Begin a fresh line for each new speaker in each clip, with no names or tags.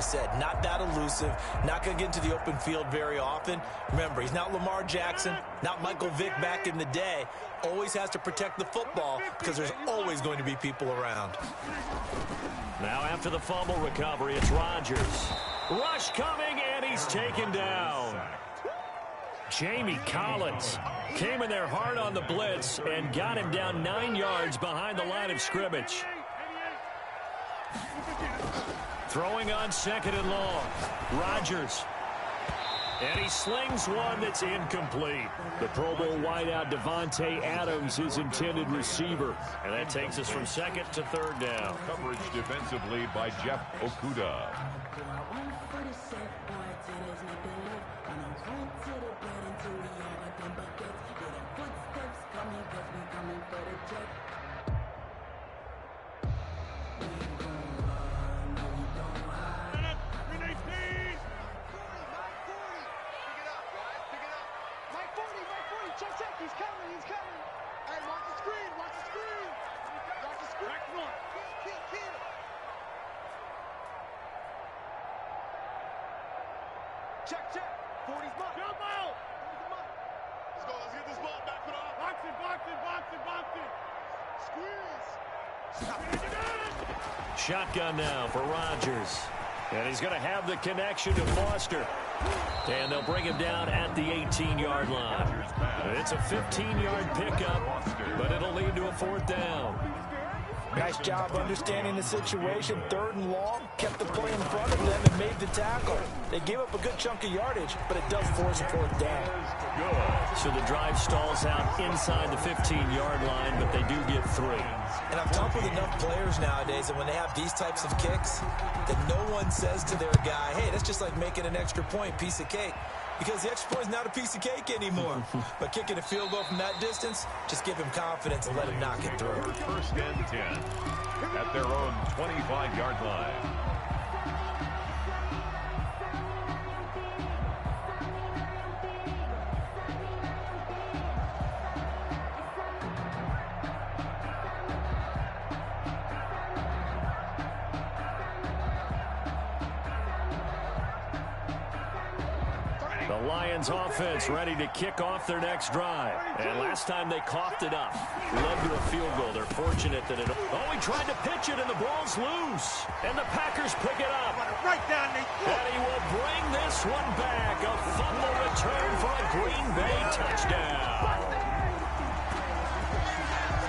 just said. Not that elusive, not going to get into the open field very often. Remember, he's not Lamar Jackson, not Michael Vick back in the day. Always has to protect the football because there's always going to be people around.
Now after the fumble recovery, it's Rodgers. Rush coming, and he's taken down. Jamie Collins came in there hard on the blitz and got him down 9 yards behind the line of scrimmage. Throwing on 2nd and long. Rodgers. And he slings one that's incomplete. The Pro Bowl wideout Devontae Adams, his intended receiver. And that takes us from 2nd to 3rd down.
Coverage defensively by Jeff Okudah.
Check. 40's mark. Jump out. Let's go. Let's get this ball. Back it off. Box it. Squeeze.
Shotgun now for Rodgers. And he's going to have the connection to Foster. And they'll bring him down at the 18-yard line. It's a 15-yard pickup, but it'll lead to a 4th down.
Nice job understanding the situation. 3rd and long, kept the play in front of them and made the tackle. They gave up a good chunk of yardage, but it does force a 4th down.
Good. So the drive stalls out inside the 15-yard line, but they do get 3.
And I've talked with enough players nowadays that when they have these types of kicks, that no one says to their guy, hey, that's just like making an extra point, piece of cake. Because the extra point is not a piece of cake anymore. But kicking a field goal from that distance, just give him confidence and let him knock it through.
1st and 10 at their own 25-yard line.
The Lions offense ready to kick off their next drive. And last time they coughed it up, led to a field goal. They're fortunate that he tried to pitch it and the ball's loose. And the Packers pick it up.
Right down the
And he will bring this one back. A fumble return for a Green Bay touchdown.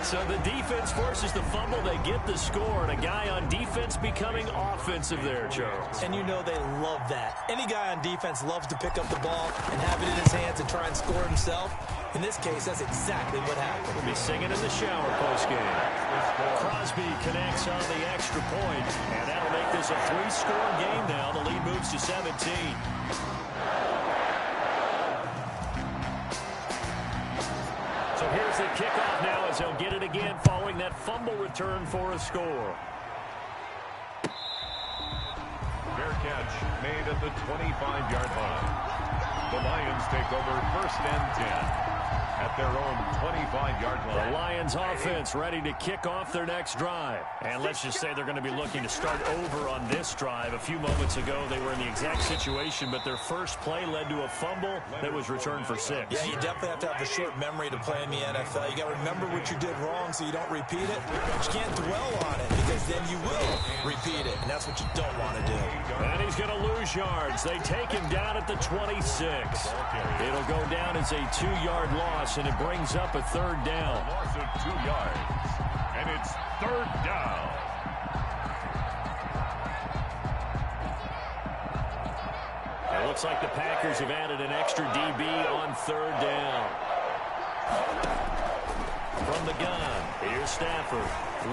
So the defense forces the fumble. They get the score, and a guy on defense becoming offensive there, Charles.
And you know they love that. Any guy on defense loves to pick up the ball and have it in his hands and try and score himself. In this case, that's exactly what happened.
We'll be singing in the shower postgame. Crosby connects on the extra point, and that'll make this a 3-score game now. The lead moves to 17. So here's the kickoff now as they'll get it again following that fumble return for a score.
Fair catch made at the 25-yard line. The Lions take over 1st and 10 at their own 25-yard line.
The Lions offense ready to kick off their next drive. And let's just say they're going to be looking to start over on this drive. A few moments ago, they were in the exact situation, but their first play led to a fumble that was returned for 6.
Yeah, you definitely have to have a short memory to play in the NFL. You got to remember what you did wrong so you don't repeat it. But you can't dwell on it because then you will repeat it, and that's what you don't want to do.
And he's going to lose yards. They take him down at the 26. It'll go down as a 2-yard loss, and it brings up a 3rd down.
Loss of 2 yards, and it's 3rd down.
It looks like the Packers have added an extra DB on 3rd down. From the gun, here's Stafford.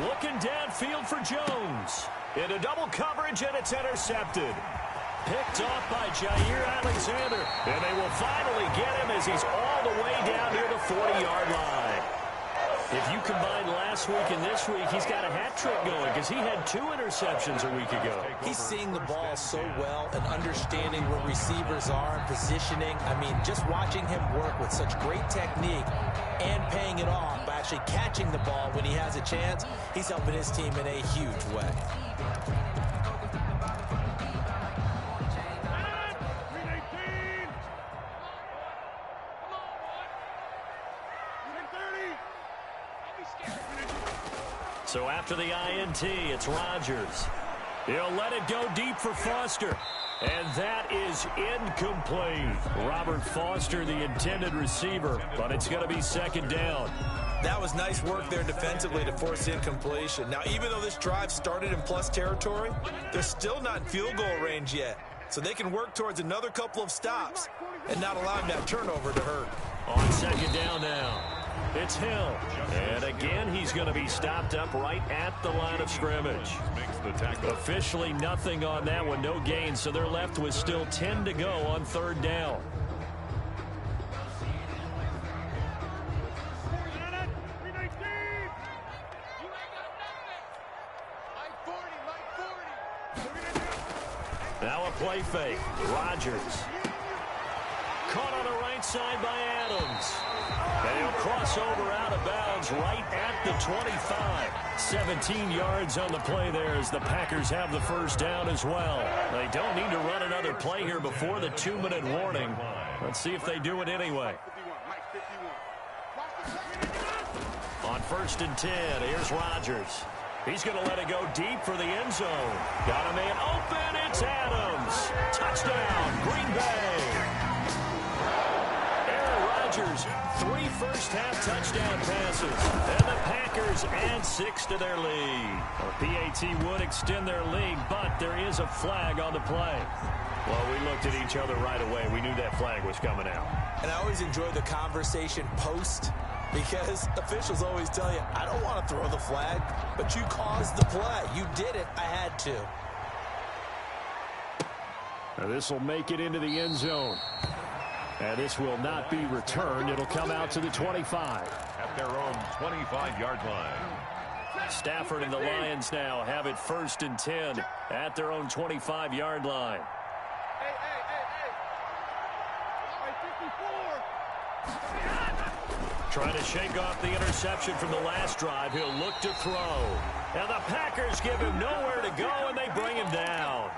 Looking downfield for Jones. Into double coverage, and it's intercepted. Picked off by Jair Alexander. And they will finally get him as he's all the way down near the 40-yard line. If you combine last week and this week, he's got a hat trick going because he had 2 interceptions a week ago.
He's seeing the ball so well and understanding where receivers are and positioning. I mean, just watching him work with such great technique and paying it off by actually catching the ball when he has a chance, he's helping his team in a huge way.
So after the INT, it's Rodgers. He'll let it go deep for Foster. And that is incomplete. Robert Foster, the intended receiver, but it's going to be second down.
That was nice work there defensively to force incompletion. Now, even though this drive started in plus territory, they're still not in field goal range yet. So they can work towards another couple of stops and not allowing that turnover to hurt.
On second down now, it's Hill. And again, he's going to be stopped up right at the line of scrimmage.
Makes the tackle.
Officially nothing on that one, no gain. So they're left with still 10 to go on third down. Now a play fake. Rodgers. Caught on the right side by Adams. And he'll cross over out of bounds right at the 25. 17 yards on the play there as the Packers have the first down as well. They don't need to run another play here before the 2-minute warning. Let's see if they do it anyway. On 1st and 10, here's Rodgers. He's going to let it go deep for the end zone. Got a man open. It's Adams. Touchdown, Green Bay. Aaron Rodgers, 3 first-half touchdown passes. And the Packers add 6 to their lead. Well, PAT would extend their lead, but there is a flag on the play. Well, we looked at each other right away. We knew that flag was coming out.
And I always enjoy the conversation post, because officials always tell you, I don't want to throw the flag, but you caused the play. You did it. I had to.
Now this will make it into the end zone. And this will not be returned. It'll come out to the 25.
At their own 25-yard line.
Stafford and the Lions now have it 1st and 10 at their own 25-yard line. Trying to shake off the interception from the last drive. He'll look to throw. And the Packers give him nowhere to go, and they bring him down.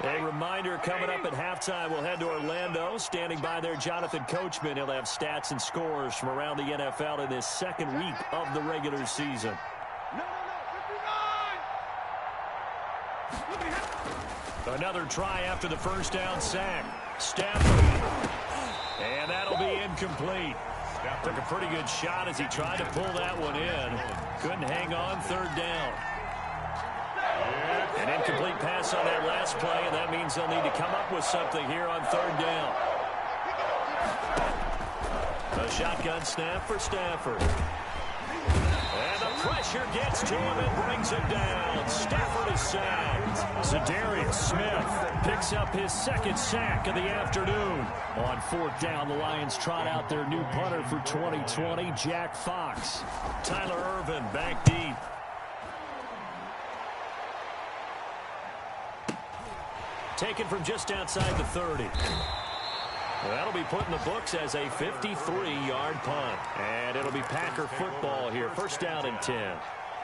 A reminder coming up at halftime, we'll head to Orlando. Standing by there, Jonathan Coachman. He'll have stats and scores from around the NFL in this second week of the regular season. Another try after the first down sack. Stafford. And that'll be incomplete. Took a pretty good shot as he tried to pull that one in. Couldn't hang on, third down. An incomplete pass on that last play, and that means they'll need to come up with something here on third down. A shotgun snap for Stafford. And the pressure gets to him and brings him down. Stafford is sacked. Za'Darius Smith picks up his second sack of the afternoon. On fourth down, the Lions trot out their new punter for 2020, Jack Fox. Tyler Ervin back deep. Taken from just outside the 30. Well, that'll be put in the books as a 53-yard punt. And it'll be Packer football here. First down and 10.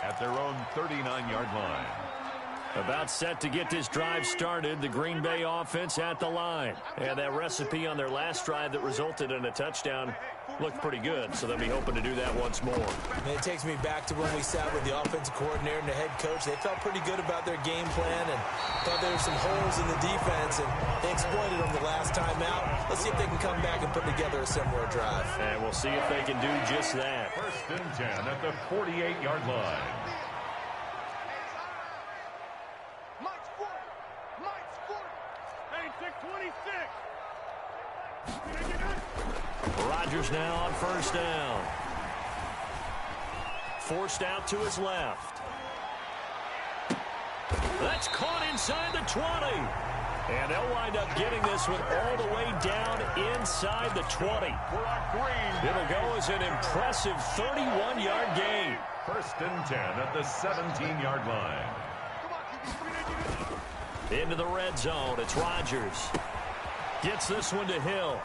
At their own 39-yard line.
About set to get this drive started. The Green Bay offense at the line. And that recipe on their last drive that resulted in a touchdown looked pretty good. So they'll be hoping to do that once more.
And it takes me back to when we sat with the offensive coordinator and the head coach. They felt pretty good about their game plan and thought there were some holes in the defense, and they exploited them the last time out. Let's see if they can come back and put together a similar drive.
And we'll see if they can do just that.
1st and 10 at the 48-yard line.
Rodgers now on first down. Forced out to his left. That's caught inside the 20. And they'll wind up getting this one all the way down inside the 20. It'll go as an impressive 31-yard gain.
1st and 10 at the 17-yard line.
Into the red zone. It's Rodgers. Gets this one to Hill.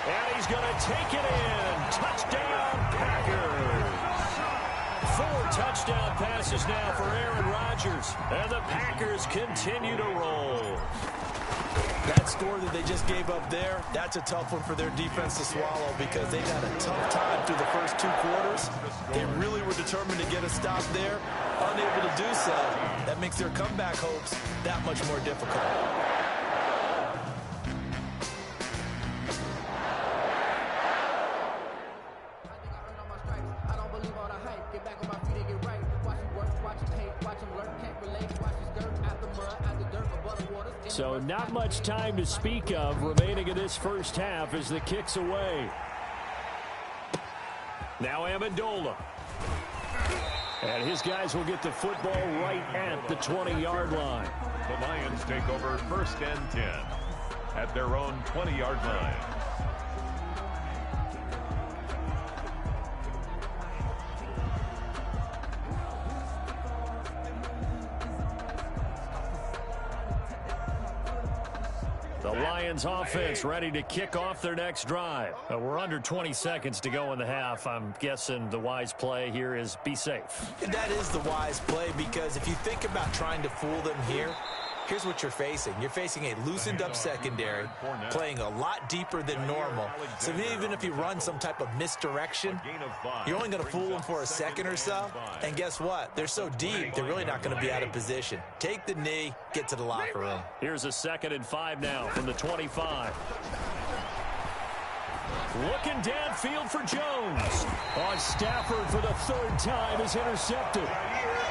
And he's going to take it in. Touchdown, Packers. 4 touchdown passes now for Aaron Rodgers. And the Packers continue to roll.
That score that they just gave up there, that's a tough one for their defense to swallow because they've had a tough time through the first 2 quarters. They really were determined to get a stop there, unable to do so. That makes their comeback hopes that much more difficult.
So not much time to speak of remaining in this first half as the kick's away. Now Amendola. And his guys will get the football right at the 20-yard line.
The Lions take over 1st and 10 at their own 20-yard line.
The Lions offense ready to kick off their next drive. We're under 20 seconds to go in the half. I'm guessing the wise play here is be safe.
And that is the wise play because if you think about trying to fool them here, here's what you're facing. You're facing a loosened up secondary, playing a lot deeper than normal. So even if you run some type of misdirection, you're only going to fool them for a second or so. And guess what? They're so deep, they're really not going to be out of position. Take the knee, get to the locker room.
Here's a 2nd and 5 now from the 25. Looking downfield for Jones. On Stafford for the 3rd time is intercepted.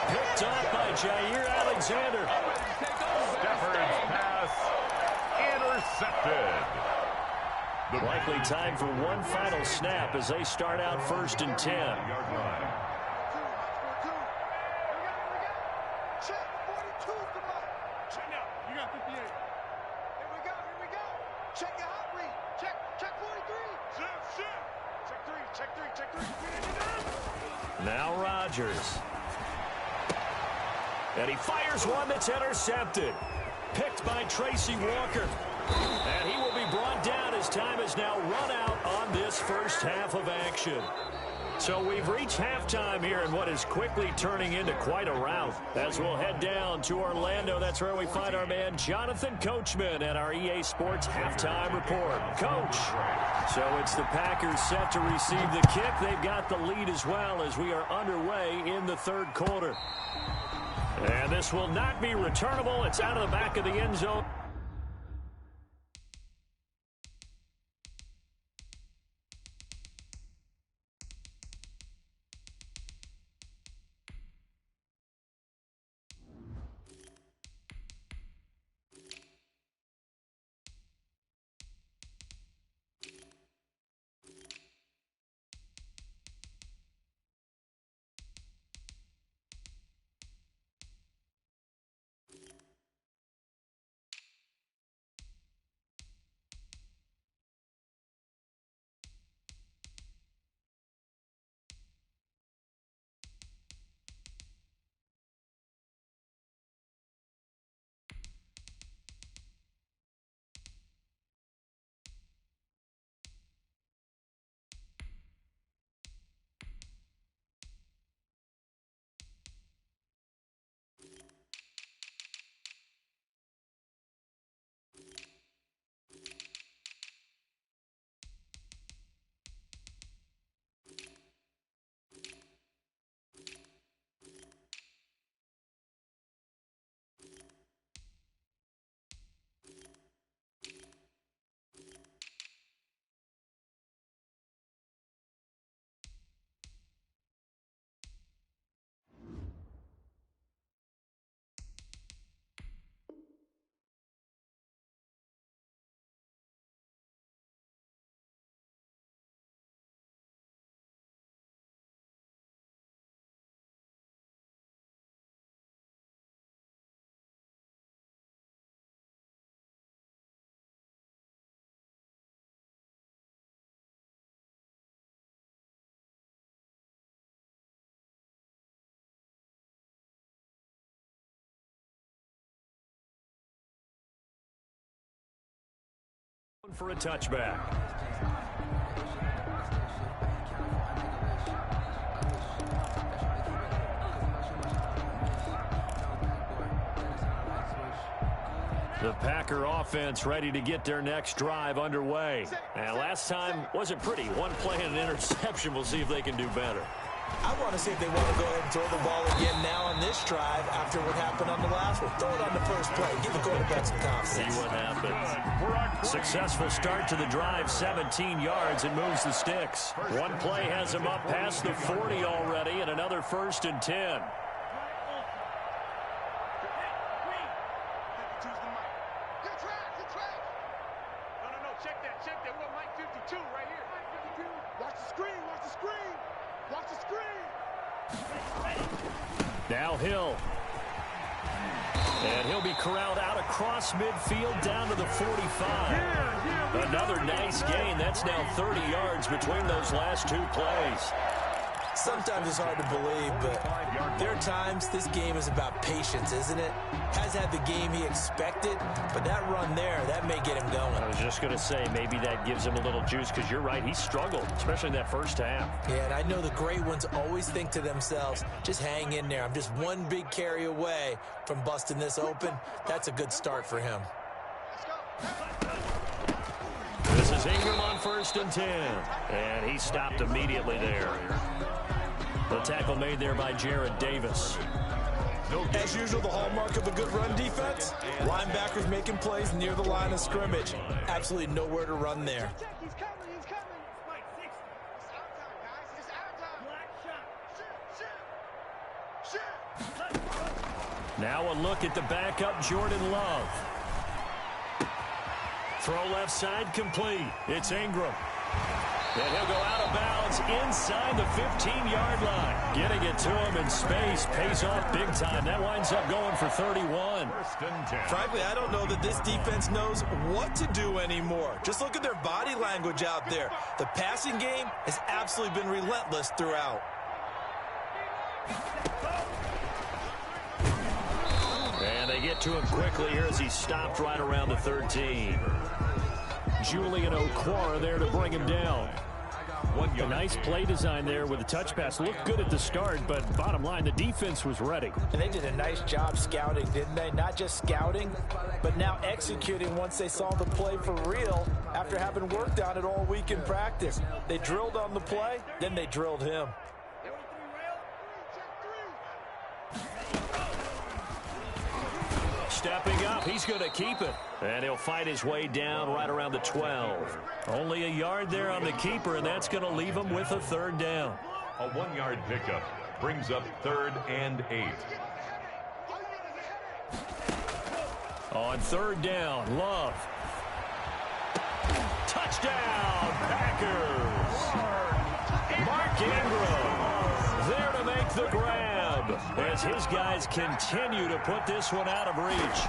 Picked off by Jair Alexander.
Stafford's pass intercepted.
Likely time for one final snap as they start out 1st and 10. Now Rodgers. And he fires one that's intercepted. Picked by Tracy Walker. And he will be brought down as time is now run out on this first half of action. So we've reached halftime here in what is quickly turning into quite a rout. As we'll head down to Orlando, that's where we find our man Jonathan Coachman at our EA Sports Halftime Report. Coach. So it's the Packers set to receive the kick. They've got the lead as well as we are underway in the 3rd quarter. And this will not be returnable. It's out of the back of the end zone. For a touchback. The Packer offense ready to get their next drive underway. And last time wasn't pretty. One play and an interception. We'll see if they can do better.
I want to see if they want to go ahead and throw the ball again now on this drive after what happened on the last one. Throw it on the first play. Give the quarterback some confidence.
See what happens. Successful start to the drive, 17 yards, and moves the sticks. One play has him up past the 40 already, and another 1st and 10. Now Hill. And he'll be corralled out across midfield down to the 45. Another nice gain. That's now 30 yards between those last 2 plays.
Sometimes it's hard to believe, but there are times this game is about patience, isn't it? Has had the game he expected, but that run there, that may get him going.
I was just going to say, maybe that gives him a little juice, because you're right, he struggled, especially in that first half.
Yeah, and I know the great ones always think to themselves, just hang in there. I'm just one big carry away from busting this open. That's a good start for him.
This is Ingram on 1st and 10. And he stopped immediately there. The tackle made there by Jared Davis.
As usual, the hallmark of a good run defense, linebackers making plays near the line of scrimmage. Absolutely nowhere to run there.
Now a look at the backup, Jordan Love. Throw left side complete. It's Ingram. And he'll go out of bounds inside the 15-yard line. Getting it to him in space pays off big time. That winds up going for 31.
Frankly, I don't know that this defense knows what to do anymore. Just look at their body language out there. The passing game has absolutely been relentless throughout.
And they get to him quickly here as he stopped right around the 13. Julian Okwara there to bring him down. A nice play design there with a touch pass. Looked good at the start, but bottom line, the defense was ready.
And they did a nice job scouting, didn't they? Not just scouting, but now executing once they saw the play for real after having worked on it all week in practice. They drilled on the play, then they drilled him.
Stepping up, he's going to keep it. And he'll fight his way down right around the 12. Only a yard there on the keeper, and that's going to leave him with a 3rd down.
A 1-yard pickup brings up 3rd and 8.
On 3rd down, Love. Touchdown, Packers. Mark Ingram there to make the grab as his guys continue to put this one out of reach.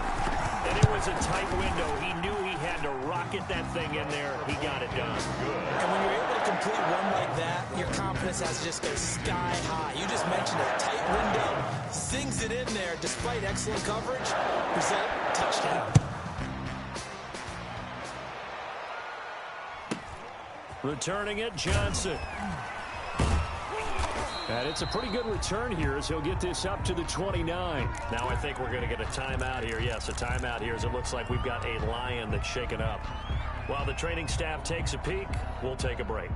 And it was a tight window. He knew he had to rocket that thing in there. He got it done.
Good. And when you're able to complete one like that, your confidence has to just go sky high. You just mentioned a tight window. Sings it in there despite excellent coverage. Result, touchdown.
Returning it, Johnson. And it's a pretty good return here as he'll get this up to the 29. Now I think we're going to get a timeout here. Yes, a timeout here as it looks like we've got a Lion that's shaken up. While the training staff takes a peek, we'll take a break.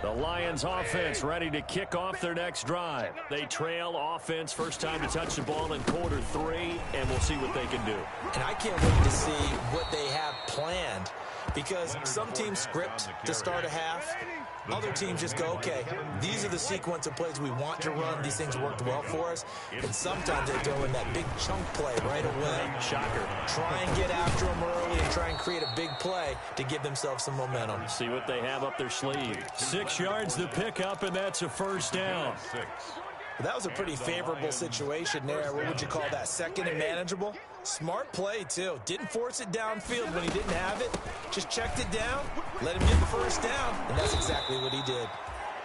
The Lions offense ready to kick off their next drive. They trail offense, first time to touch the ball in quarter 3, and we'll see what they can do.
And I can't wait to see what they have planned, because some teams script to start a half. Other teams just go, okay, these are the sequence of plays we want to run. These things worked well for us. And sometimes they throw in that big chunk play right away.
Shocker.
Try and get after them early and try and create a big play to give themselves some momentum.
See what they have up their sleeve. 6 yards to pick up, and that's a 1st down.
That was a pretty favorable situation there. What would you call that? 2nd and manageable? Smart play, too. Didn't force it downfield when he didn't have it. Just checked it down, let him get the 1st down, and that's exactly what he did.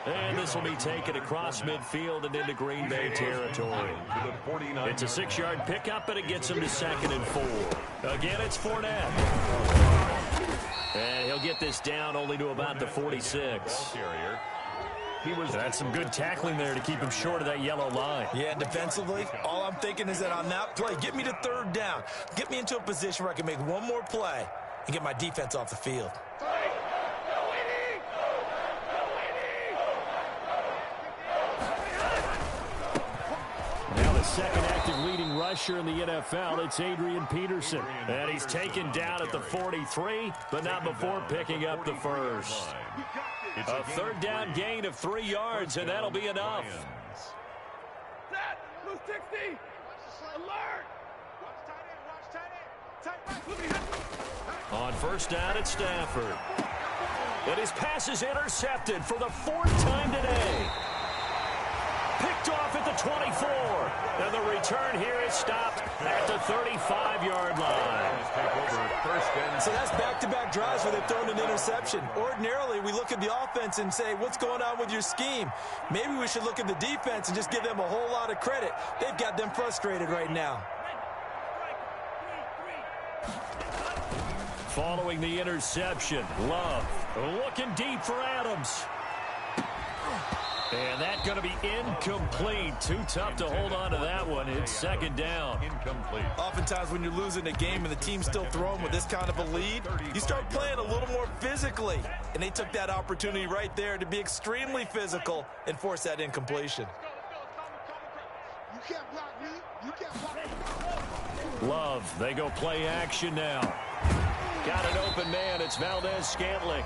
And this will be taken across midfield and into Green Bay territory. It's a 6-yard pickup, and it gets him to 2nd and 4. Again, it's Fournette. And he'll get this down only to about the 46. That's some good tackling there to keep him short of that yellow line.
Yeah, defensively, all I'm thinking is that on that play, get me to third down. Get me into a position where I can make one more play and get my defense off the field.
Now the second active leading rusher in the NFL, it's Adrian Peterson. And he's taken down at the 43, but not before picking up the first. A third down gain of 3 yards, and that'll be enough.
Set, blue 60, alert. Watch tight end.
On first down, it's Stafford. And his pass is intercepted for the 4th time today. Picked off at the 24. And the return here is stopped at the 35-yard line.
So that's back-to-back drives where they've thrown an interception. Ordinarily, we look at the offense and say, what's going on with your scheme? Maybe we should look at the defense and just give them a whole lot of credit. They've got them frustrated right now.
Following the interception, Love looking deep for Adams. And that's going to be incomplete. Too tough to hold on to that one. It's second down.
Incomplete.
Oftentimes when you're losing a game and the team's still throwing with this kind of a lead, you start playing a little more physically. And they took that opportunity right there to be extremely physical and force that incompletion.
You can't block me. You can't block me.
Love, they go play action now. Got an open man. It's Valdez-Scantling.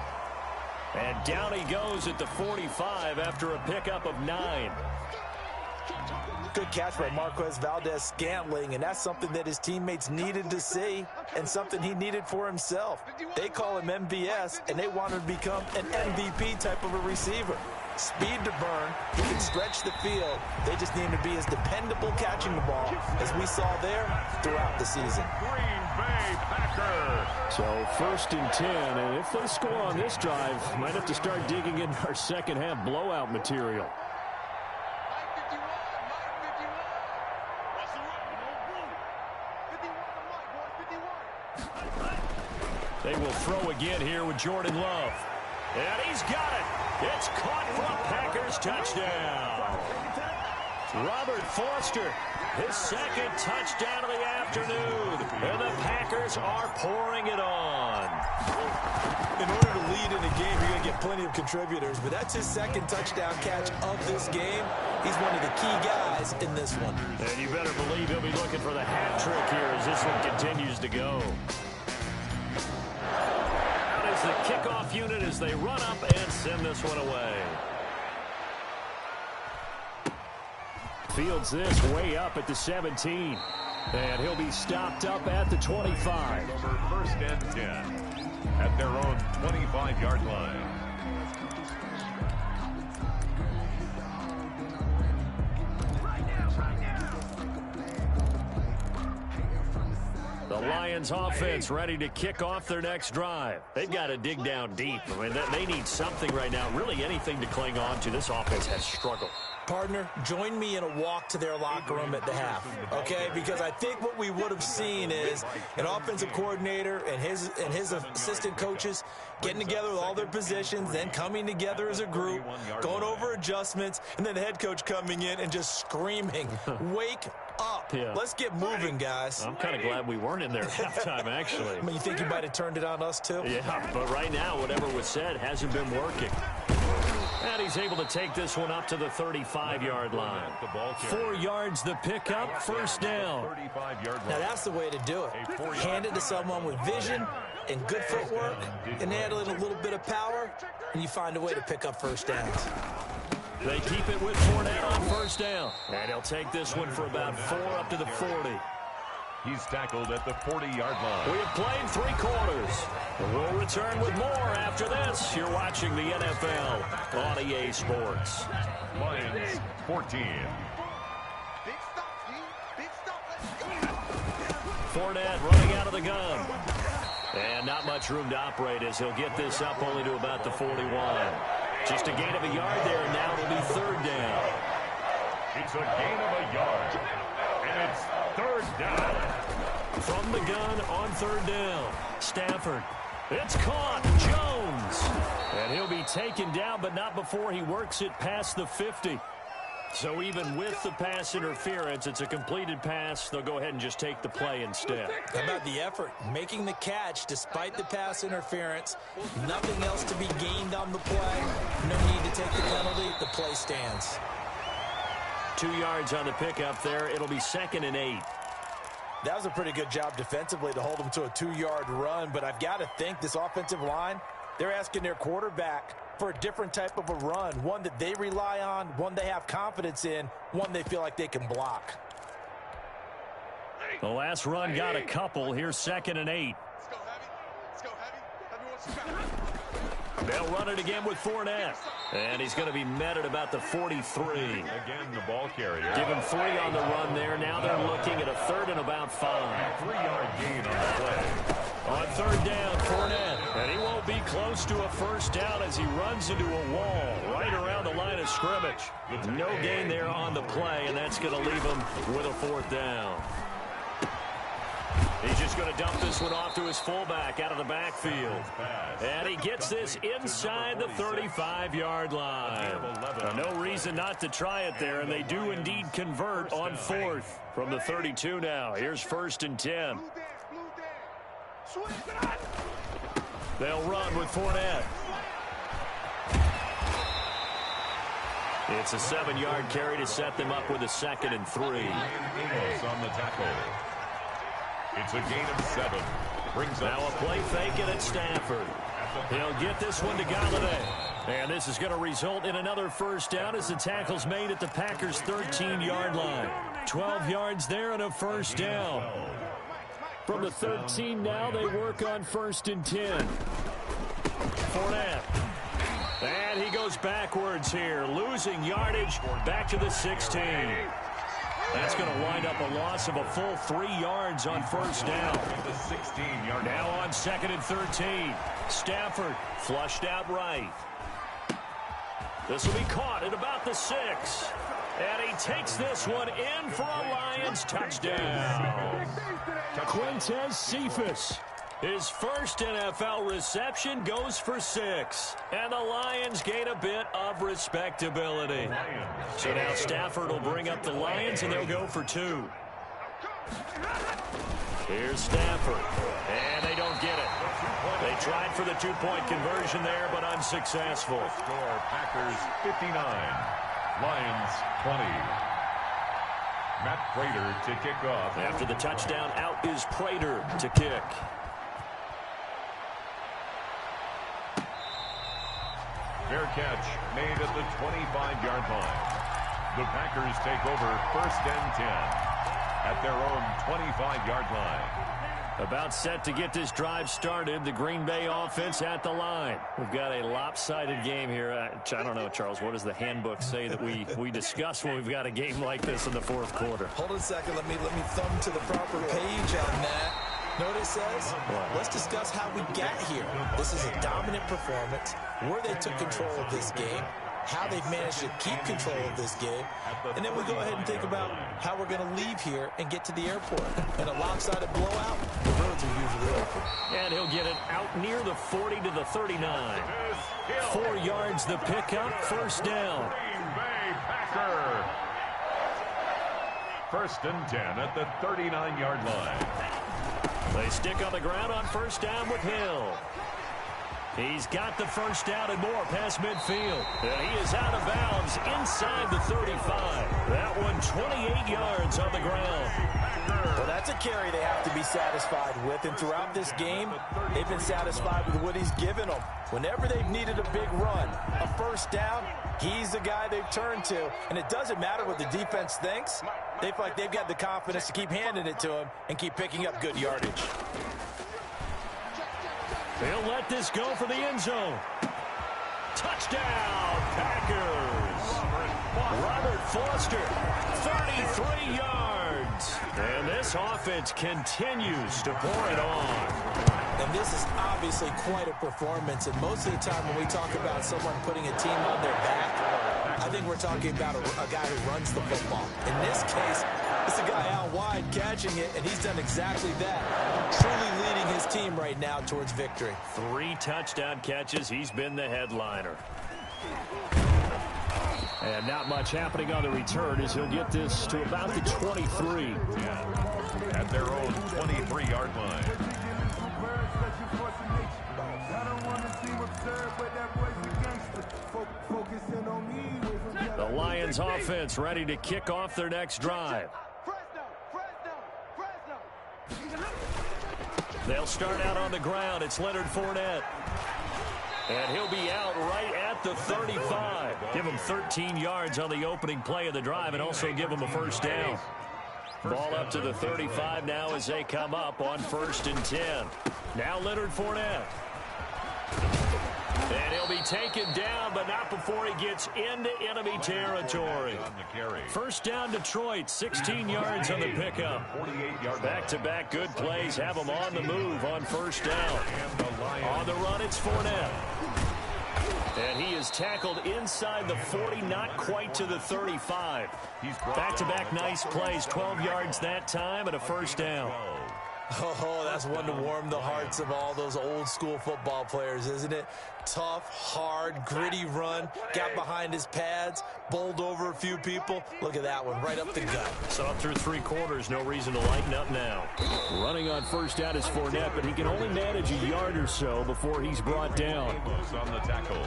And down he goes at the 45 after a pickup of 9.
Good catch by Marquez Valdez-Scantling, and that's something that his teammates needed to see and something he needed for himself. They call him MVS, and they want him to become an MVP type of a receiver. Speed to burn. He can stretch the field. They just need him to be as dependable catching the ball as we saw there throughout the season.
Green Bay Packers.
So 1st and 10, and if they score on this drive, might have to start digging in our second half blowout material. They will throw again here with Jordan Love. And he's got it. It's caught for a Packers touchdown. Robert Foster, his second touchdown of the afternoon. And the Packers are pouring it on.
In order to lead in a game, you're going to get plenty of contributors, but that's his second touchdown catch of this game. He's one of the key guys in this one.
And you better believe he'll be looking for the hat trick here as this one continues to go. Out is the kickoff unit as they run up and send this one away. Fields this way up at the 17. And he'll be stopped up at the 25.
Over 1st and 10 at their own 25-yard line.
The Lions offense ready to kick off their next drive. They've got to dig down deep. I mean, they need something right now, really anything to cling on to. This offense has struggled.
Partner, join me in a walk to their locker room at the half, okay? Because I think what we would have seen is an offensive coordinator and his assistant coaches getting together with all their positions, then coming together as a group, going over adjustments, and then the head coach coming in and just screaming, wake up.
Yeah.
Let's get moving, guys.
I'm kind of glad we weren't in there at halftime, actually.
I mean, you think you might have turned it on us, too?
Yeah, but right now, whatever was said hasn't been working. And he's able to take this one up to the 35-yard line. 4 yards the pickup, 1st down.
Now that's the way to do it. Hand it to someone with vision and good footwork and add a little bit of power, and you find a way to pick up 1st downs.
They keep it with Fournette on 1st down. And he'll take this one for about 4 up to the 40.
He's tackled at the 40-yard line.
We have played 3 quarters. We'll return with more after this. You're watching the NFL on EA Sports.
Lions 14.
Fournette running out of the gun. And not much room to operate as he'll get this up only to about the 41. Just a gain of a yard there, and now it'll be 3rd down.
It's a gain of a yard. And it's 3rd down.
From the gun on 3rd down. Stafford It's caught. Jones. And he'll be taken down, but not before he works it past the 50. So even with the pass interference, it's a completed pass. They'll go ahead and just take the play instead.
How about the effort? Making the catch despite the pass interference. Nothing else to be gained on the play. No need to take the penalty. The play stands.
2 yards on the pickup there. It'll be 2nd and 8.
That was a pretty good job defensively to hold them to a 2-yard run, but I've got to think this offensive line, they're asking their quarterback for a different type of a run, one that they rely on, one they have confidence in, one they feel like they can block.
The last run got a couple. Here's 2nd and 8.
Let's go, Heavy. Let's go, Heavy. Heavy wants you back.
They'll run it again with Fournette. And he's going to be met at about the 43.
Again, the ball carrier.
Give him 3 on the run there. Now they're looking at a 3rd and about 5.
3-yard gain on the play.
On 3rd down, Fournette. And he won't be close to a 1st down as he runs into a wall right around the line of scrimmage. No gain there on the play, and that's going to leave him with a 4th down. He's just going to dump this one off to his fullback out of the backfield. And he gets this inside the 35-yard line. No reason not to try it there, and they do indeed convert on 4th from the 32 now. Here's 1st and 10. They'll run with Fournette. It's a 7-yard carry to set them up with a 2nd and 3.
Amos on the tackle. It's a gain of 7. Brings
now a play fake it at Stafford. He'll get this one to Galladay. And this is going to result in another 1st down as the tackle's made at the Packers' 13-yard line. 12 yards there and a 1st down. From the 13 now, they work on 1st and 10. Fournette. And he goes backwards here, losing yardage back to the 16. That's going to wind up a loss of a full 3 yards on 1st down.
the 16-yard.
Now on 2nd and 13. Stafford flushed out right. This will be caught at about the 6. And he takes this one in for a Lions touchdown. Quintez Cephus. His first NFL reception goes for 6. And the Lions gain a bit of respectability. So now Stafford will bring up the Lions, and they'll go for 2. Here's Stafford. And they don't get it. They tried for the 2-point conversion there, but unsuccessful.
Score, Packers 59. Lions 20. Matt Prater to kick off.
After the touchdown, out is Prater to kick.
Fair catch made at the 25-yard line. The Packers take over 1st and 10 at their own 25-yard line.
About set to get this drive started. The Green Bay offense at the line. We've got a lopsided game here. I don't know, Charles, what does the handbook say that we discuss when we've got a game like this in the 4th quarter?
Hold on a second. Let me thumb to the proper page on that. Know what it says? Let's discuss how we got here. This is a dominant performance, where they took control of this game, how they've managed to keep control of this game, and then we go ahead and think about how we're going to leave here and get to the airport. In a lopsided blowout, the roads are usually open.
And he'll get it out near the 40 to the 39. 4 yards the pickup, 1st down.
Green Bay Packer. 1st and 10 at the 39-yard line.
They stick on the ground on 1st down with Hill. He's got the 1st down and more past midfield. And he is out of bounds inside the 35. That one 28 yards on the ground.
Well, that's a carry they have to be satisfied with. And throughout this game, they've been satisfied with what he's given them. Whenever they've needed a big run, a 1st down, he's the guy they've turned to. And it doesn't matter what the defense thinks. They feel like they've got the confidence to keep handing it to him and keep picking up good yardage.
They'll let this go for the end zone. Touchdown, Packers. Robert Foster, 33 yards. And this offense continues to pour it on.
And this is obviously quite a performance. And most of the time when we talk about someone putting a team on their back, I think we're talking about a guy who runs the football. In this case, it's a guy out wide catching it, and he's done exactly that. truly leading his team right now towards victory.
3 touchdown catches. He's been the headliner. And not much happening on the return as he'll get this to about the 23.
At their own 23-yard line.
The Lions offense ready to kick off their next drive. They'll start out on the ground. It's Leonard Fournette. And he'll be out right at the 35. Give him 13 yards on the opening play of the drive and also give him a first down. Ball up to the 35 now as they come up on 1st and 10. Now Leonard Fournette. And he'll be taken down, but not before he gets into enemy territory. First down Detroit, 16 yards on the pickup. Back-to-back good plays have him on the move on first down. On the run, it's Fournette. And he is tackled inside the 40, not quite to the 35. Back-to-back nice plays, 12 yards that time and a first down.
Oh, that's one to warm the hearts of all those old-school football players, isn't it? Tough, hard, gritty run, got behind his pads, bowled over a few people. Look at that one, right up the gut.
So up through 3 quarters, no reason to lighten up now. Running on first down is Fournette, but he can only manage a yard or so before he's brought down.
On the tackle.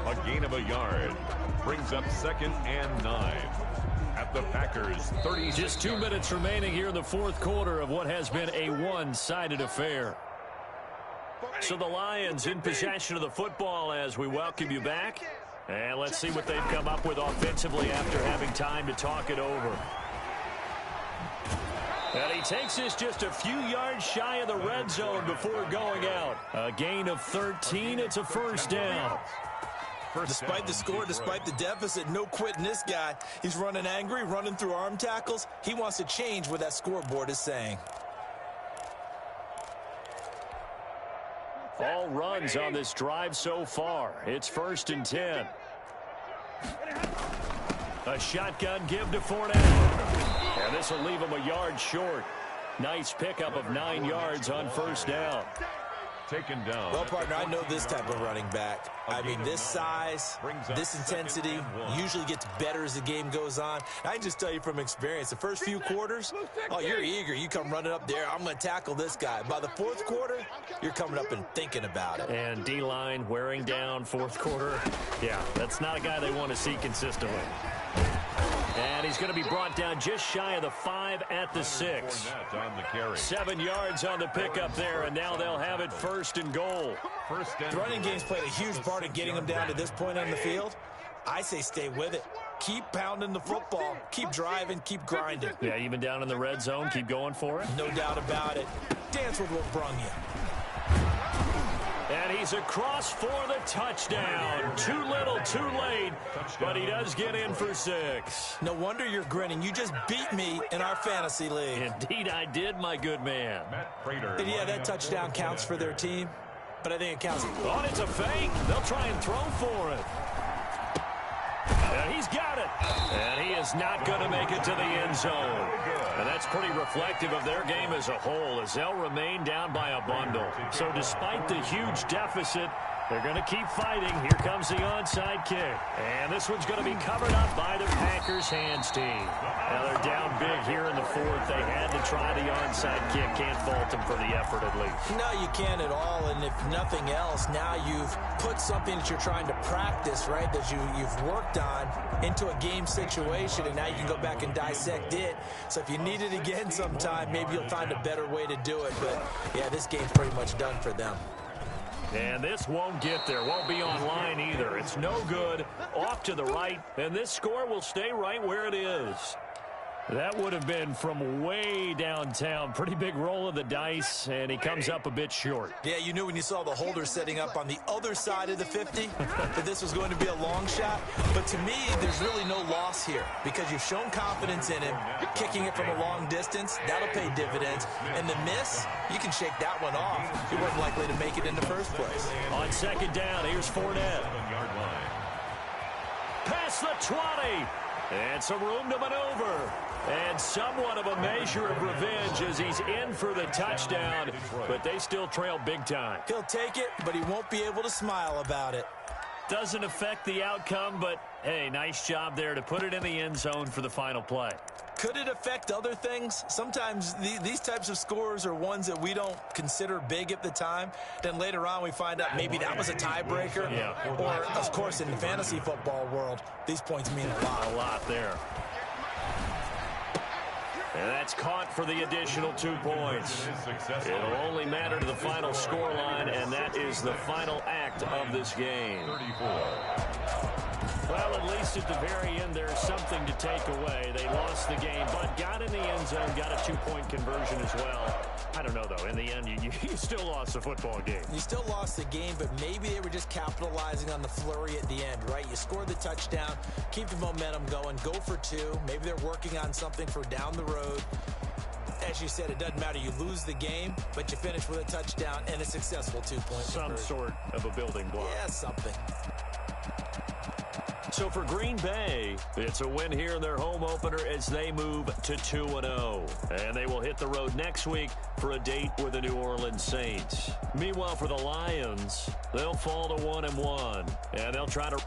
A gain of a yard. Brings up 2nd and 9. At the Packers 30.
Just 2 minutes remaining here in the 4th quarter of what has been a one-sided affair. So the Lions in possession of the football as we welcome you back. And let's see what they've come up with offensively after having time to talk it over. And he takes this just a few yards shy of the red zone before going out. A gain of 13. It's a first down.
Despite the score, despite the deficit, no quitting this guy. He's running angry, running through arm tackles. He wants to change what that scoreboard is saying.
All runs on this drive so far. It's 1st and 10. A shotgun give to Fournette. And this will leave him a yard short. Nice pickup of 9 yards on first down.
Taken down.
Well, partner, I know this type of running back. I mean, this size, this intensity usually gets better as the game goes on. I can just tell you from experience, the first few quarters, oh, you're eager. You come running up there, I'm going to tackle this guy. By the 4th quarter, you're coming up and thinking about it.
And D-line wearing down 4th quarter. Yeah, that's not a guy they want to see consistently. And he's going to be brought down just shy of the 5 at the 6. 7 yards on the pickup there, and now they'll have it 1st and goal.
The running game's played a huge part in getting them down to this point on the field. I say stay with it. Keep pounding the football. Keep driving. Keep grinding.
Yeah, even down in the red zone, keep going for it.
No doubt about it. Dance with what brung you.
And he's across for the touchdown. Too little, too late, but he does get in for 6.
No wonder you're grinning. You just beat me in our fantasy league.
Indeed, I did, my good man.
And yeah, that touchdown counts for their team, but I think it counts.
Oh, it's a fake. They'll try and throw for it. And he's got it. And he is not going to make it to the end zone. And that's pretty reflective of their game as a whole, as they'll remain down by a bundle. So despite the huge deficit, they're going to keep fighting. Here comes the onside kick. And this one's going to be covered up by the Packers hands team. Now they're down big here in the 4th. They had to try the onside kick. Can't fault them for the effort at least.
No, you can't at all. And if nothing else, now you've put something that you're trying to practice, right, that you've worked on into a game situation, and now you can go back and dissect it. So if you need it again sometime, maybe you'll find a better way to do it. But, yeah, this game's pretty much done for them.
And this won't get there. Won't be online either. It's no good. Off to the right. And this score will stay right where it is. That would have been from way downtown. Pretty big roll of the dice, and he comes up a bit short.
Yeah, you knew when you saw the holder setting up on the other side of the 50 that this was going to be a long shot. But to me, there's really no loss here because you've shown confidence in him. Kicking it from a long distance, that'll pay dividends. And the miss, you can shake that one off. You weren't likely to make it in the first place.
On 2nd down, here's Fournette. Past the 20. And some room to maneuver. And somewhat of a measure of revenge as he's in for the touchdown, but they still trail big time.
He'll take it, but he won't be able to smile about it.
Doesn't affect the outcome, but, hey, nice job there to put it in the end zone for the final play.
Could it affect other things? Sometimes these types of scores are ones that we don't consider big at the time. Then later on we find out maybe that was a tiebreaker.
Yeah.
Or, of course, in the fantasy football world, these points mean a lot.
A lot there. And that's caught for the additional 2 points. It'll only matter to the final score line, and that is the final act of this game.
34.
Well, at least at the very end, there's something to take away. They lost the game, but got in the end zone, got a 2-point conversion as well. I don't know, though. In the end, you still lost the football game.
You still lost the game, but maybe they were just capitalizing on the flurry at the end, right? You scored the touchdown, keep the momentum going, go for 2. Maybe they're working on something for down the road. As you said, it doesn't matter. You lose the game, but you finish with a touchdown and a successful 2-point
Some
conversion.
sort of a building block.
Yeah, something.
So for Green Bay, it's a win here in their home opener as they move to 2-0. And they will hit the road next week for a date with the New Orleans Saints. Meanwhile, for the Lions, they'll fall to 1-1. And they'll try to